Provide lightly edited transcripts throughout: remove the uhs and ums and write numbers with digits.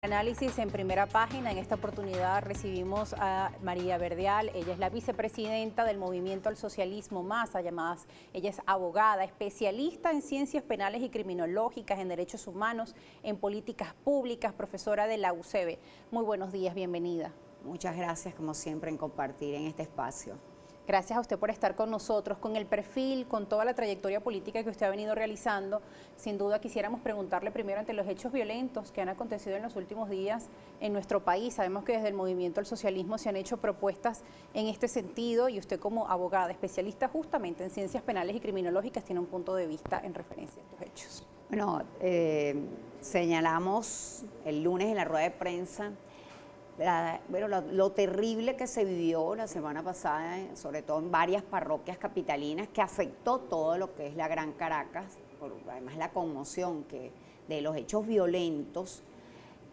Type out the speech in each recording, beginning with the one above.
Análisis en primera página. En esta oportunidad recibimos a María Verdeal. Ella es la vicepresidenta del Movimiento al Socialismo Más, llamadas. Ella es abogada, especialista en ciencias penales y criminológicas, en derechos humanos, en políticas públicas, profesora de la UCB. Muy buenos días, bienvenida. Muchas gracias, como siempre, en compartir en este espacio. Gracias a usted por estar con nosotros, con el perfil, con toda la trayectoria política que usted ha venido realizando. Sin duda quisiéramos preguntarle primero ante los hechos violentos que han acontecido en los últimos días en nuestro país. Sabemos que desde el Movimiento al Socialismo se han hecho propuestas en este sentido y usted como abogada, especialista justamente en ciencias penales y criminológicas, tiene un punto de vista en referencia a estos hechos. Bueno, señalamos el lunes en la rueda de prensa lo terrible que se vivió la semana pasada, sobre todo en varias parroquias capitalinas, que afectó todo lo que es la Gran Caracas, además la conmoción de los hechos violentos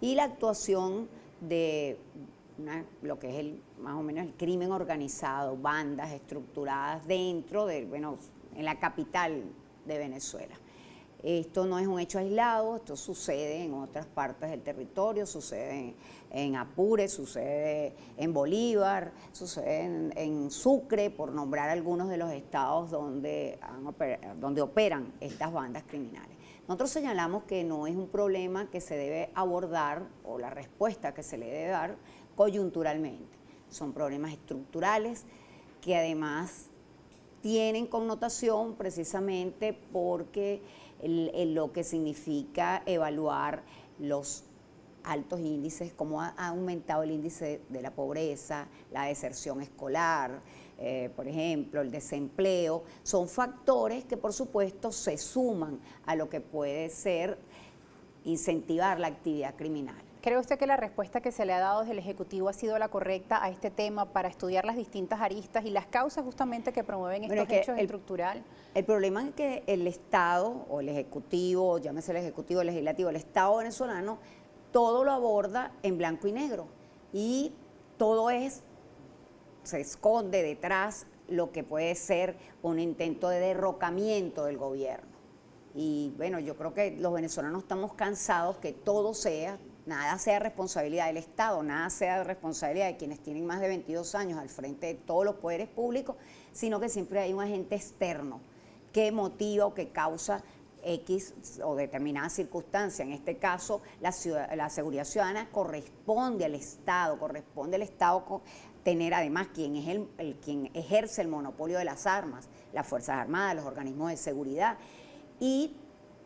y la actuación de lo que es más o menos el crimen organizado, bandas estructuradas dentro en la capital de Venezuela. Esto no es un hecho aislado, esto sucede en otras partes del territorio, sucede en Apure, sucede en Bolívar, sucede en Sucre, por nombrar algunos de los estados donde operan estas bandas criminales. Nosotros señalamos que no es un problema que se debe abordar, o la respuesta que se le debe dar coyunturalmente. Son problemas estructurales que además tienen connotación precisamente porque lo que significa evaluar los altos índices, cómo ha aumentado el índice de la pobreza, la deserción escolar, por ejemplo, el desempleo, son factores que por supuesto se suman a lo que puede ser incentivar la actividad criminal. ¿Cree usted que la respuesta que se le ha dado desde el Ejecutivo ha sido la correcta a este tema para estudiar las distintas aristas y las causas justamente que promueven estos hechos estructurales? El problema es que el Estado, o el Ejecutivo, llámese el Ejecutivo, el Legislativo, el Estado venezolano, todo lo aborda en blanco y negro y todo se esconde detrás lo que puede ser un intento de derrocamiento del gobierno. Y bueno, yo creo que los venezolanos estamos cansados que nada sea responsabilidad del Estado, nada sea responsabilidad de quienes tienen más de 22 años al frente de todos los poderes públicos, sino que siempre hay un agente externo que motiva o que causa X o determinada circunstancia. En este caso, la seguridad ciudadana corresponde al Estado tener además quien ejerce el monopolio de las armas, las Fuerzas Armadas, los organismos de seguridad, y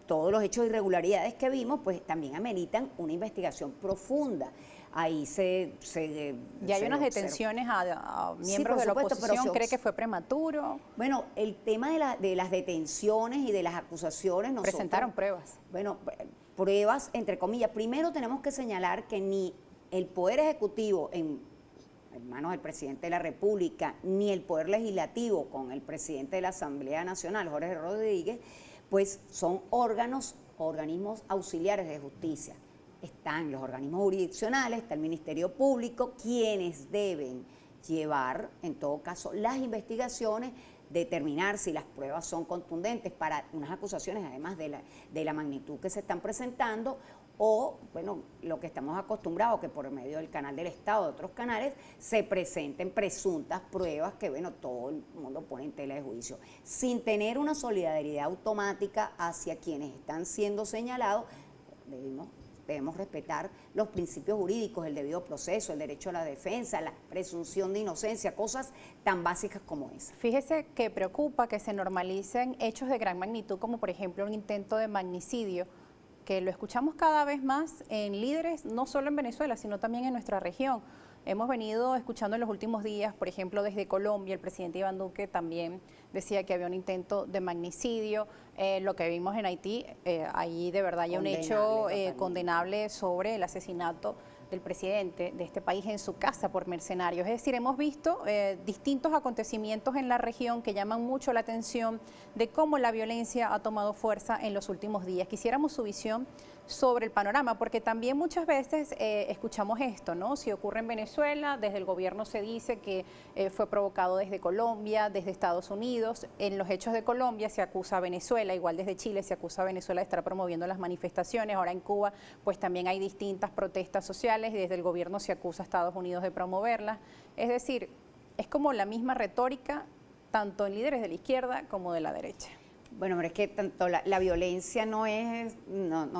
todos los hechos de irregularidades que vimos, pues también ameritan una investigación profunda. Ahí ya hay unas detenciones a miembros de la oposición. ¿Cree que fue prematuro? Bueno, el tema de las detenciones y de las acusaciones... Presentaron pruebas. Bueno, pruebas, entre comillas. Primero tenemos que señalar que ni el Poder Ejecutivo en manos del Presidente de la República, ni el Poder Legislativo con el Presidente de la Asamblea Nacional, Jorge Rodríguez, pues son organismos auxiliares de justicia. Están los organismos jurisdiccionales, está el Ministerio Público, quienes deben llevar, en todo caso, las investigaciones, determinar si las pruebas son contundentes para unas acusaciones, además de la magnitud que se están presentando, o, bueno, lo que estamos acostumbrados, que por medio del canal del Estado, de otros canales, se presenten presuntas pruebas que, bueno, todo el mundo pone en tela de juicio, sin tener una solidaridad automática hacia quienes están siendo señalados. Debemos respetar los principios jurídicos, el debido proceso, el derecho a la defensa, la presunción de inocencia, cosas tan básicas como esas. Fíjese que preocupa que se normalicen hechos de gran magnitud, como por ejemplo un intento de magnicidio, que lo escuchamos cada vez más en líderes, no solo en Venezuela, sino también en nuestra región. Hemos venido escuchando en los últimos días, por ejemplo, desde Colombia, el presidente Iván Duque también decía que había un intento de magnicidio. Lo que vimos en Haití, ahí de verdad hay un hecho condenable sobre el asesinato del presidente de este país en su casa por mercenarios. Es decir, hemos visto distintos acontecimientos en la región que llaman mucho la atención de cómo la violencia ha tomado fuerza en los últimos días. Quisiéramos su visión sobre el panorama, porque también muchas veces escuchamos esto, ¿no? Si ocurre en Venezuela, desde el gobierno se dice que fue provocado desde Colombia, desde Estados Unidos. En los hechos de Colombia se acusa a Venezuela, igual desde Chile se acusa a Venezuela de estar promoviendo las manifestaciones. Ahora en Cuba, pues también hay distintas protestas sociales y desde el gobierno se acusa a Estados Unidos de promoverlas. Es decir, es como la misma retórica, tanto en líderes de la izquierda como de la derecha. Bueno, pero es que tanto la violencia no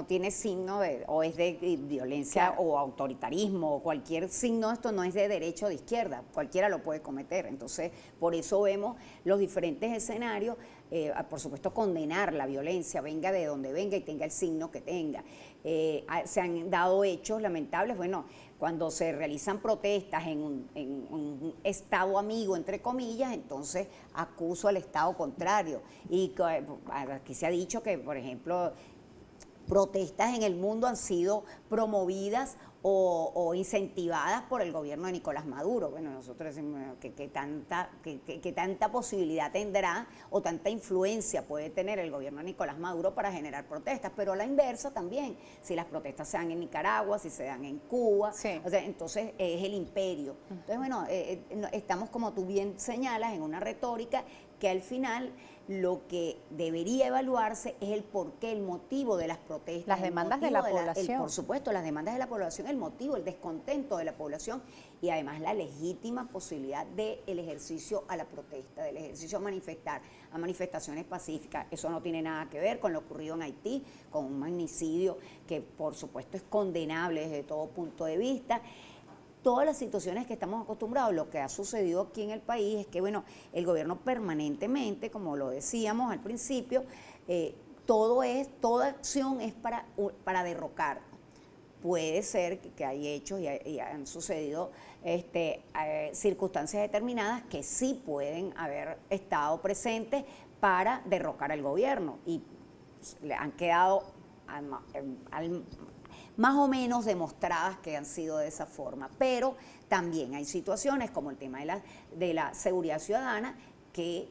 tiene signo o es de violencia Claro. o autoritarismo o cualquier signo, esto no es de derecha o de izquierda, cualquiera lo puede cometer. Entonces, por eso vemos los diferentes escenarios, por supuesto condenar la violencia, venga de donde venga y tenga el signo que tenga. Se han dado hechos lamentables, bueno, cuando se realizan protestas en un Estado amigo, entre comillas, entonces acuso al Estado contrario. Y aquí se ha dicho que, por ejemplo, protestas en el mundo han sido promovidas o incentivadas por el gobierno de Nicolás Maduro. Bueno, nosotros decimos que tanta posibilidad tendrá o tanta influencia puede tener el gobierno de Nicolás Maduro para generar protestas, pero a la inversa también, si las protestas se dan en Nicaragua, si se dan en Cuba, Sí. o sea, entonces es el imperio. Entonces, bueno, estamos, como tú bien señalas, en una retórica que al final lo que debería evaluarse es el porqué, el motivo de las protestas. Las demandas de la población. Por supuesto, las demandas de la población, el motivo, el descontento de la población y además la legítima posibilidad del ejercicio a la protesta, del ejercicio a manifestar, a manifestaciones pacíficas. Eso no tiene nada que ver con lo ocurrido en Haití, con un magnicidio que por supuesto es condenable desde todo punto de vista. Todas las situaciones que estamos acostumbrados, lo que ha sucedido aquí en el país es que, bueno, el gobierno permanentemente, como lo decíamos al principio, toda acción es para derrocar. Puede ser que hay hechos y han sucedido circunstancias determinadas que sí pueden haber estado presentes para derrocar al gobierno y le han quedado más o menos demostradas que han sido de esa forma, pero también hay situaciones como el tema de la seguridad ciudadana que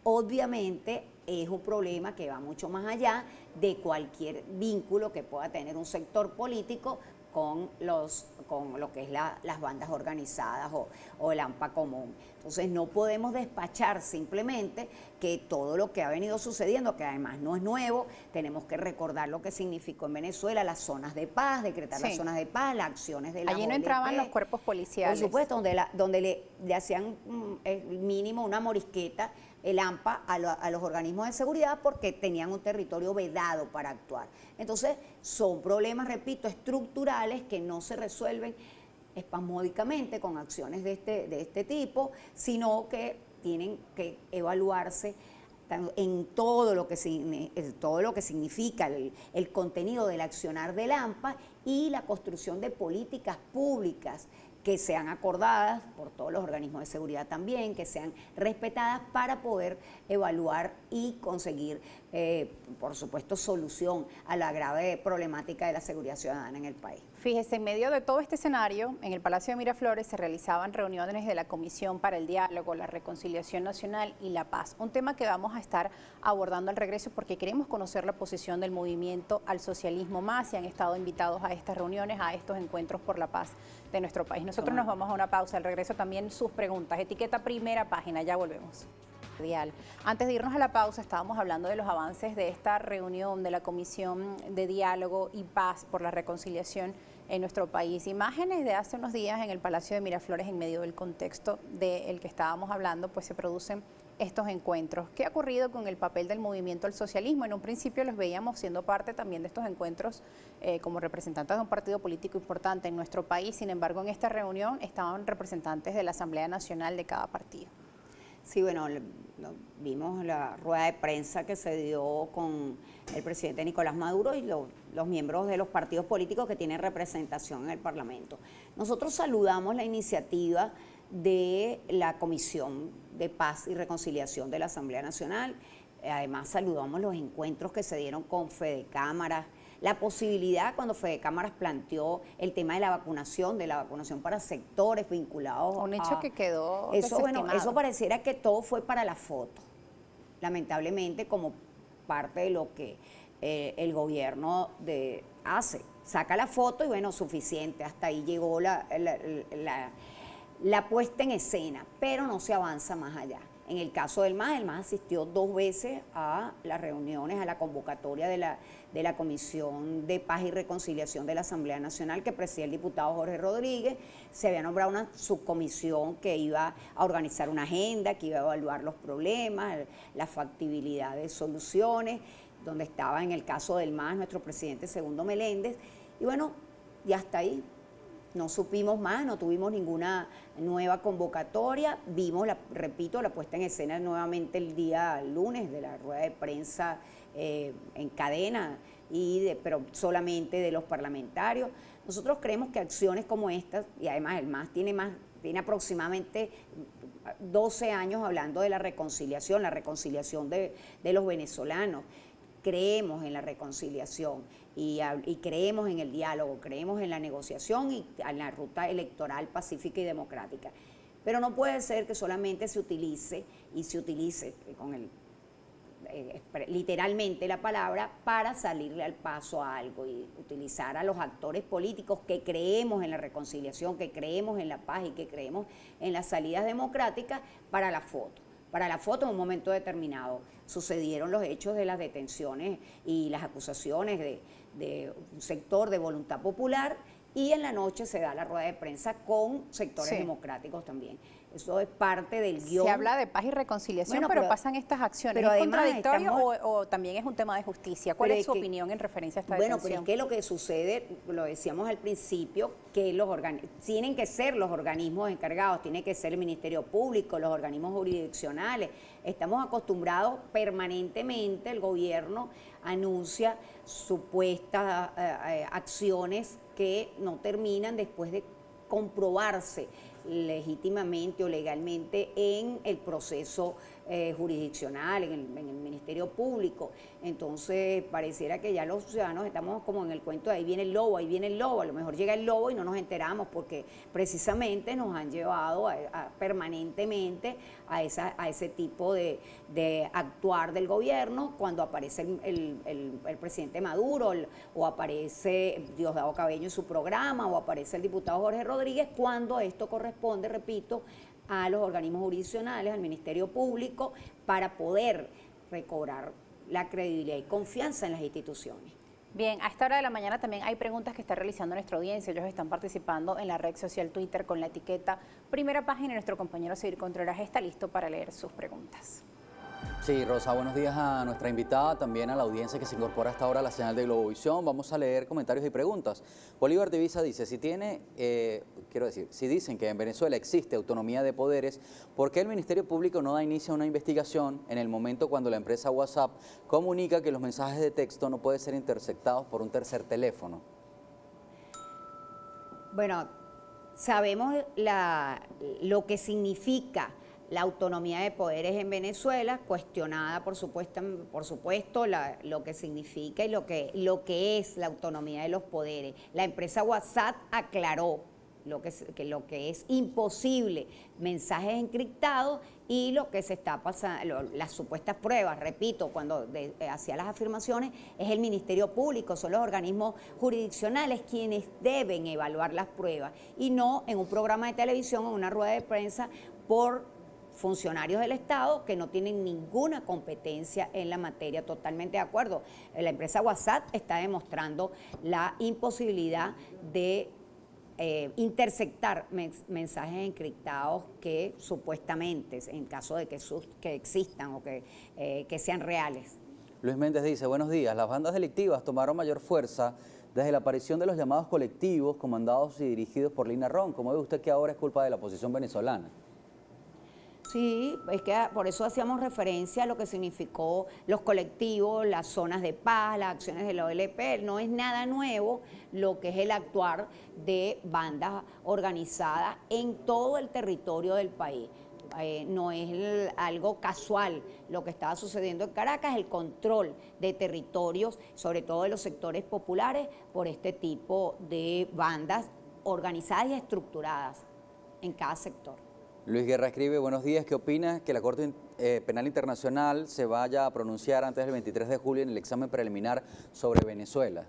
obviamente es un problema que va mucho más allá de cualquier vínculo que pueda tener un sector político con lo que es las bandas organizadas o el AMPA común. Entonces no podemos despachar simplemente que todo lo que ha venido sucediendo, que además no es nuevo, tenemos que recordar lo que significó en Venezuela las zonas de paz, decretar las zonas de paz, las acciones de la Allí no entraban los cuerpos policiales. Por supuesto, donde le hacían mínimo una morisqueta el AMPA a los organismos de seguridad porque tenían un territorio vedado para actuar. Entonces, son problemas, repito, estructurales que no se resuelven espasmódicamente con acciones de este tipo, sino que tienen que evaluarse en todo lo que significa el contenido del accionar del AMPA y la construcción de políticas públicas que sean acordadas por todos los organismos de seguridad también, que sean respetadas para poder evaluar y conseguir, por supuesto, solución a la grave problemática de la seguridad ciudadana en el país. Fíjese, en medio de todo este escenario, en el Palacio de Miraflores se realizaban reuniones de la Comisión para el Diálogo, la Reconciliación Nacional y la Paz, un tema que vamos a estar abordando al regreso porque queremos conocer la posición del movimiento al socialismo más y han estado invitados a estas reuniones, a estos encuentros por la paz de nuestro país. Nosotros nos vamos a una pausa, al regreso también sus preguntas, etiqueta primera página, ya volvemos. Antes de irnos a la pausa, estábamos hablando de los avances de esta reunión de la Comisión de Diálogo y Paz por la Reconciliación en nuestro país. Imágenes de hace unos días en el Palacio de Miraflores, en medio del contexto del que estábamos hablando, pues se producen estos encuentros. ¿Qué ha ocurrido con el papel del movimiento al socialismo? En un principio los veíamos siendo parte también de estos encuentros como representantes de un partido político importante en nuestro país. Sin embargo, en esta reunión estaban representantes de la Asamblea Nacional de cada partido. Sí, bueno, vimos la rueda de prensa que se dio con el presidente Nicolás Maduro y los miembros de los partidos políticos que tienen representación en el Parlamento. Nosotros saludamos la iniciativa de la Comisión de Paz y Reconciliación de la Asamblea Nacional. Además, saludamos los encuentros que se dieron con Fedecámaras, la posibilidad cuando Fedecámaras planteó el tema de la vacunación para sectores vinculados un hecho que quedó eso, bueno, desestimado. eso pareciera que todo fue para la foto, lamentablemente como parte de lo que el gobierno hace. Saca la foto y bueno, suficiente, hasta ahí llegó la puesta en escena, pero no se avanza más allá. En el caso del MAS, el MAS asistió 2 veces a las reuniones, a la convocatoria de la Comisión de Paz y Reconciliación de la Asamblea Nacional que presidía el diputado Jorge Rodríguez. Se había nombrado una subcomisión que iba a organizar una agenda, que iba a evaluar los problemas, la factibilidad de soluciones, donde estaba en el caso del MAS nuestro presidente Segundo Meléndez. Y bueno, y hasta ahí. No supimos más, no tuvimos ninguna nueva convocatoria. Vimos, repito, la puesta en escena nuevamente el día lunes de la rueda de prensa en cadena, pero solamente de los parlamentarios. Nosotros creemos que acciones como estas, y además el MAS tiene aproximadamente 12 años hablando de la reconciliación de los venezolanos. Creemos en la reconciliación y creemos en el diálogo, creemos en la negociación y en la ruta electoral pacífica y democrática. Pero no puede ser que solamente se utilice con literalmente la palabra para salirle al paso a algo y utilizar a los actores políticos que creemos en la reconciliación, que creemos en la paz y que creemos en las salidas democráticas para la foto. Para la foto en un momento determinado sucedieron los hechos de las detenciones y las acusaciones de un sector de Voluntad Popular y en la noche se da la rueda de prensa con sectores democráticos también. Eso es parte del guión. Se habla de paz y reconciliación, Bueno, pero pasan estas acciones. Pero ¿Es además contradictorio o también es un tema de justicia? ¿Cuál es su opinión en referencia a esta detención? Bueno, pero es que lo que sucede, lo decíamos al principio, que tienen que ser los organismos encargados, tiene que ser el Ministerio Público, los organismos jurisdiccionales. Estamos acostumbrados permanentemente, el gobierno anuncia supuestas acciones que no terminan después de comprobarse legítimamente o legalmente en el proceso jurisdiccional, en el Ministerio Público. Entonces pareciera que ya los ciudadanos estamos como en el cuento de ahí viene el lobo, a lo mejor llega el lobo y no nos enteramos porque precisamente nos han llevado permanentemente a ese tipo de actuar del gobierno cuando aparece el presidente Maduro o aparece Diosdado Cabello en su programa o aparece el diputado Jorge Rodríguez, cuando esto corresponde, repito, a los organismos jurisdiccionales, al Ministerio Público, para poder recobrar la credibilidad y confianza en las instituciones. Bien, a esta hora de la mañana también hay preguntas que está realizando nuestra audiencia. Ellos están participando en la red social Twitter con la etiqueta Primera Página y nuestro compañero Cyril Contreras está listo para leer sus preguntas. Sí, Rosa, buenos días a nuestra invitada, también a la audiencia que se incorpora hasta ahora a la señal de Globovisión. Vamos a leer comentarios y preguntas. Bolívar Divisa dice, si dicen que en Venezuela existe autonomía de poderes, ¿por qué el Ministerio Público no da inicio a una investigación en el momento cuando la empresa WhatsApp comunica que los mensajes de texto no pueden ser interceptados por un tercer teléfono? Bueno, sabemos lo que significa la autonomía de poderes en Venezuela, cuestionada por supuesto lo que significa y lo que es la autonomía de los poderes. La empresa WhatsApp aclaró lo que es imposible, mensajes encriptados y lo que se está pasando, las supuestas pruebas, repito, cuando hacía las afirmaciones, es el Ministerio Público, son los organismos jurisdiccionales quienes deben evaluar las pruebas y no en un programa de televisión o una rueda de prensa por funcionarios del Estado que no tienen ninguna competencia en la materia. Totalmente de acuerdo. La empresa WhatsApp está demostrando la imposibilidad de interceptar mensajes encriptados que supuestamente, en caso de que existan o que sean reales. Luis Méndez dice, buenos días, las bandas delictivas tomaron mayor fuerza desde la aparición de los llamados colectivos comandados y dirigidos por Lina Ron. ¿Cómo ve usted que ahora es culpa de la oposición venezolana? Sí, es que por eso hacíamos referencia a lo que significó los colectivos, las zonas de paz, las acciones de la OLP. No es nada nuevo lo que es el actuar de bandas organizadas en todo el territorio del país. No es algo casual lo que estaba sucediendo en Caracas, el control de territorios, sobre todo de los sectores populares, por este tipo de bandas organizadas y estructuradas en cada sector. Luis Guerra escribe, buenos días, ¿qué opinas que la Corte Penal Internacional se vaya a pronunciar antes del 23 de julio en el examen preliminar sobre Venezuela?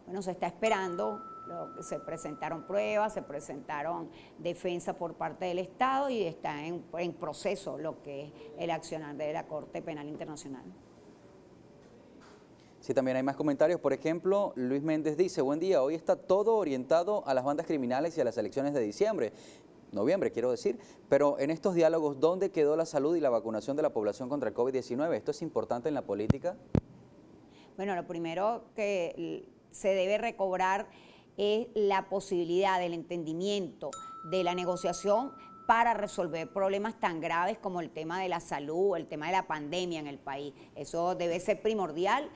Bueno, se está esperando, se presentaron pruebas, se presentaron defensa por parte del Estado y está en proceso lo que es el accionar de la Corte Penal Internacional. Sí, también hay más comentarios. Por ejemplo, Luis Méndez dice, buen día, hoy está todo orientado a las bandas criminales y a las elecciones de noviembre quiero decir, pero en estos diálogos, ¿dónde quedó la salud y la vacunación de la población contra el COVID-19? ¿Esto es importante en la política? Bueno, lo primero que se debe recobrar es la posibilidad del entendimiento, de la negociación para resolver problemas tan graves como el tema de la salud, el tema de la pandemia en el país. Eso debe ser primordial,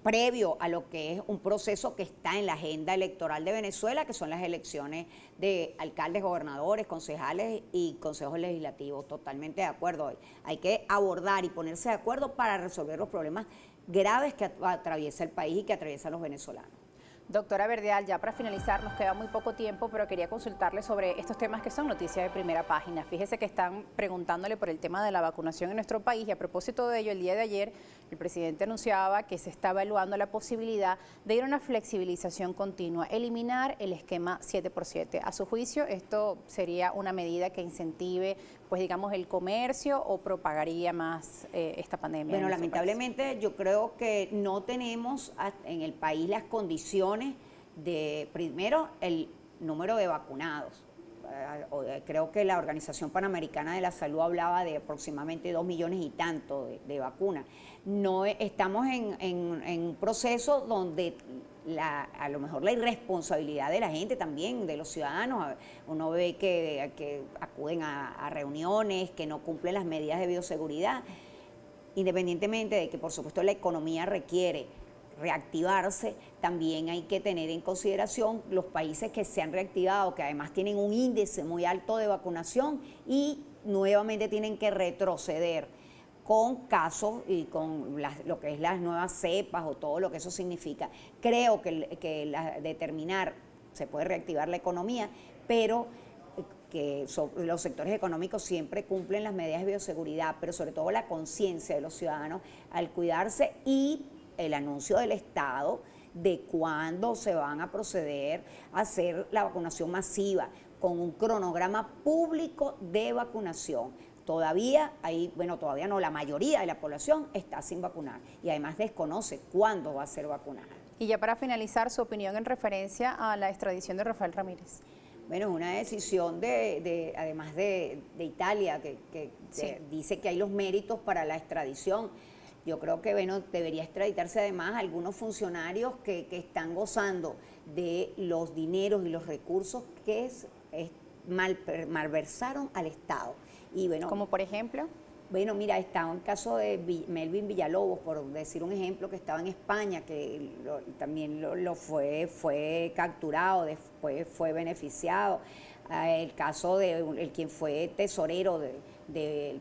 previo a lo que es un proceso que está en la agenda electoral de Venezuela, que son las elecciones de alcaldes, gobernadores, concejales y consejos legislativos. Totalmente de acuerdo. Hay que abordar y ponerse de acuerdo para resolver los problemas graves que atraviesa el país y que atraviesan los venezolanos. Doctora Verdial, ya para finalizar, nos queda muy poco tiempo, pero quería consultarle sobre estos temas que son noticias de primera página. Fíjese que están preguntándole por el tema de la vacunación en nuestro país y a propósito de ello, el día de ayer el presidente anunciaba que se está evaluando la posibilidad de ir a una flexibilización continua, eliminar el esquema 7x7. A su juicio, ¿esto sería una medida que incentive, pues digamos, el comercio o propagaría más esta pandemia? Bueno, lamentablemente yo creo que no tenemos en el país las condiciones de, primero, el número de vacunados. Creo que la Organización Panamericana de la Salud hablaba de aproximadamente 2 millones y tanto de vacunas. No estamos en un proceso donde a lo mejor la irresponsabilidad de la gente también, de los ciudadanos, uno ve que acuden a reuniones, que no cumplen las medidas de bioseguridad, independientemente de que por supuesto la economía requiere reactivarse, también hay que tener en consideración los países que se han reactivado, que además tienen un índice muy alto de vacunación y nuevamente tienen que retroceder con casos y con lo que es las nuevas cepas o todo lo que eso significa. Creo que determinar, se puede reactivar la economía, pero que los sectores económicos siempre cumplen las medidas de bioseguridad, pero sobre todo la conciencia de los ciudadanos al cuidarse y el anuncio del Estado de cuándo se van a proceder a hacer la vacunación masiva con un cronograma público de vacunación. Todavía todavía no, la mayoría de la población está sin vacunar y además desconoce cuándo va a ser vacunada. Y ya para finalizar, su opinión en referencia a la extradición de Rafael Ramírez. Bueno, es una decisión además de Italia, que sí, dice que hay los méritos para la extradición. Yo creo que debería extraditarse además algunos funcionarios que están gozando de los dineros y los recursos que malversaron al Estado. Y bueno, ¿como por ejemplo? Bueno, mira, está un caso de Melvin Villalobos, por decir un ejemplo, que estaba en España, que también fue capturado, después fue beneficiado. El caso de quien fue tesorero del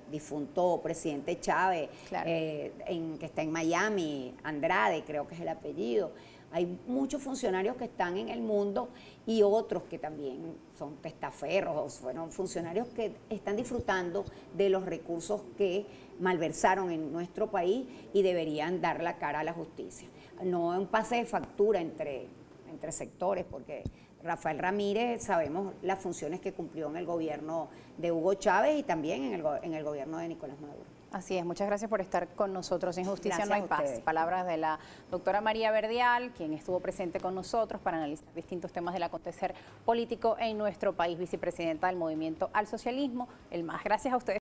difunto presidente Chávez, claro, que está en Miami, Andrade creo que es el apellido. Hay muchos funcionarios que están en el mundo y otros que también son testaferros, fueron funcionarios que están disfrutando de los recursos que malversaron en nuestro país y deberían dar la cara a la justicia. No es un pase de factura entre sectores, porque Rafael Ramírez sabemos las funciones que cumplió en el gobierno de Hugo Chávez y también en el gobierno de Nicolás Maduro. Así es, muchas gracias por estar con nosotros. En Justicia no hay paz. Palabras de la doctora María Verdial, quien estuvo presente con nosotros para analizar distintos temas del acontecer político en nuestro país, vicepresidenta del Movimiento al Socialismo, el MAS. Gracias a ustedes.